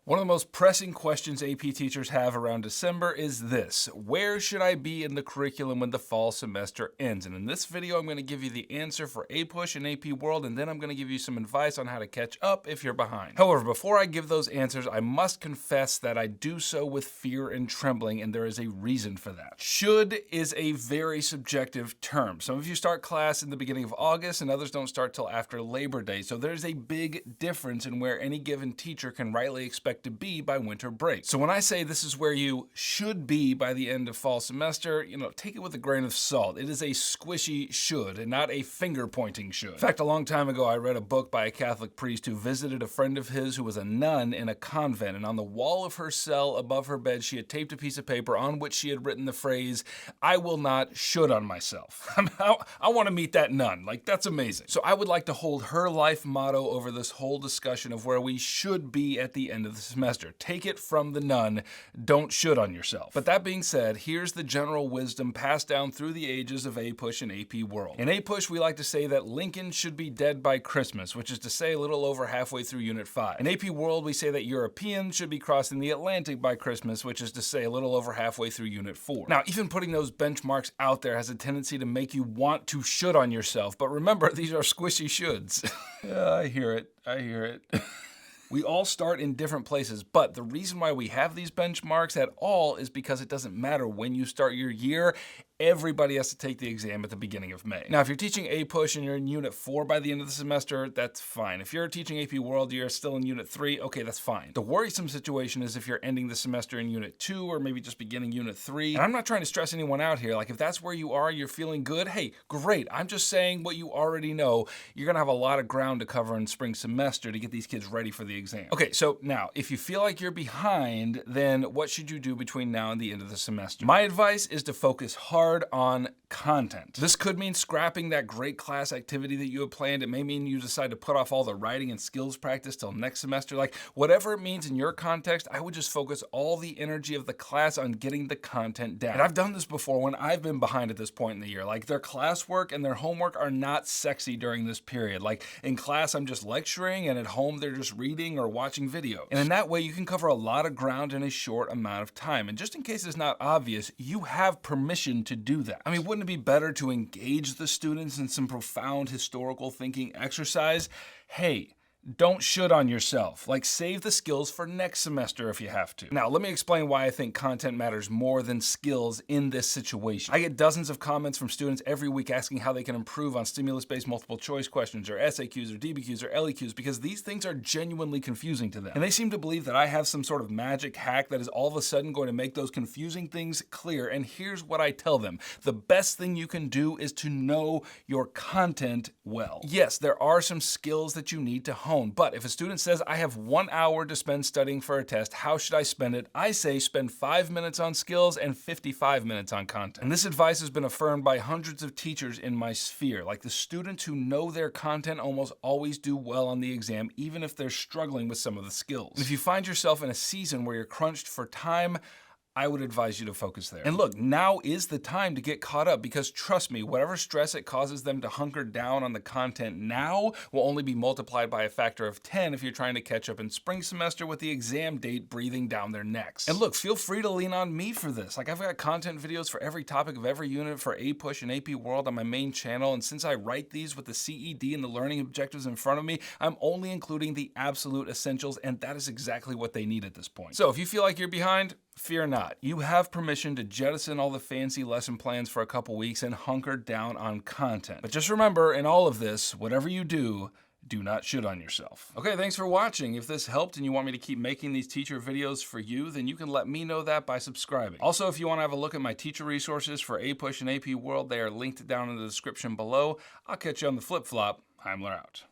One of the most pressing questions AP teachers have around December is this: where should I be in the curriculum when the fall semester ends? And in this video, I'm going to give you the answer for APUSH and AP World, and then I'm going to give you some advice on how to catch up if you're behind. However, before I give those answers, I must confess that I do so with fear and trembling, and there is a reason for that. Should is a very subjective term. Some of you start class in the beginning of August, and others don't start till after Labor Day. So there's a big difference in where any given teacher can rightly expect to be by winter break. So when I say this is where you should be by the end of fall semester, take it with a grain of salt. It is a squishy should and not a finger-pointing should. In fact, a long time ago, I read a book by a Catholic priest who visited a friend of his who was a nun in a convent, and on the wall of her cell above her bed, she had taped a piece of paper on which she had written the phrase, "I will not should on myself." I want to meet that nun. Like, that's amazing. So I would like to hold her life motto over this whole discussion of where we should be at the end of the semester. Take it from the nun, don't should on yourself. But that being said, here's the general wisdom passed down through the ages of APUSH and AP World. In APUSH, we like to say that Lincoln should be dead by Christmas, which is to say a little over halfway through Unit 5. In AP World, we say that Europeans should be crossing the Atlantic by Christmas, which is to say a little over halfway through Unit 4. Now, even putting those benchmarks out there has a tendency to make you want to should on yourself, but remember, these are squishy shoulds. I hear it. We all start in different places, but the reason why we have these benchmarks at all is because it doesn't matter when you start your year. Everybody has to take the exam at the beginning of May. Now, if you're teaching APUSH and you're in Unit 4 by the end of the semester, that's fine. If you're teaching AP World, you're still in Unit 3, okay, that's fine. The worrisome situation is if you're ending the semester in Unit 2 or maybe just beginning Unit 3. And I'm not trying to stress anyone out here. Like, if that's where you are, you're feeling good, hey, great. I'm just saying what you already know. You're gonna have a lot of ground to cover in spring semester to get these kids ready for the exam. Okay, so now, if you feel like you're behind, then what should you do between now and the end of the semester? My advice is to focus hard on content. This could mean scrapping that great class activity that you had planned. It may mean you decide to put off all the writing and skills practice till next semester. Like, whatever it means in your context, I would just focus all the energy of the class on getting the content down. And I've done this before when I've been behind at this point in the year. Like, their classwork and their homework are not sexy during this period. Like, in class, I'm just lecturing, and at home, they're just reading or watching videos. And in that way, you can cover a lot of ground in a short amount of time. And just in case it's not obvious, you have permission to do that. I mean, wouldn't it be better to engage the students in some profound historical thinking exercise? Hey, don't should on yourself. Like, save the skills for next semester if you have to. Now, let me explain why I think content matters more than skills in this situation. I get dozens of comments from students every week asking how they can improve on stimulus-based multiple choice questions or SAQs or DBQs or LEQs because these things are genuinely confusing to them. And they seem to believe that I have some sort of magic hack that is all of a sudden going to make those confusing things clear. And here's what I tell them. The best thing you can do is to know your content well. Yes, there are some skills that you need to hone. But if a student says, I have 1 hour to spend studying for a test, how should I spend it? I say spend 5 minutes on skills and 55 minutes on content. And this advice has been affirmed by hundreds of teachers in my sphere. Like, the students who know their content almost always do well on the exam, even if they're struggling with some of the skills. And if you find yourself in a season where you're crunched for time, I would advise you to focus there. And look, now is the time to get caught up because trust me, whatever stress it causes them to hunker down on the content now will only be multiplied by a factor of 10 if you're trying to catch up in spring semester with the exam date breathing down their necks. And look, feel free to lean on me for this. Like, I've got content videos for every topic of every unit for APUSH and AP World on my main channel. And since I write these with the CED and the learning objectives in front of me, I'm only including the absolute essentials, and that is exactly what they need at this point. So if you feel like you're behind, fear not. You have permission to jettison all the fancy lesson plans for a couple weeks and hunker down on content. But just remember, in all of this, whatever you do not should on yourself. Okay, thanks for watching. If this helped and you want me to keep making these teacher videos for you, then you can let me know that by subscribing. Also, if you want to have a look at my teacher resources for APUSH and AP World, they are linked down in the description below. I'll catch you on the flip-flop. HEIMLER out.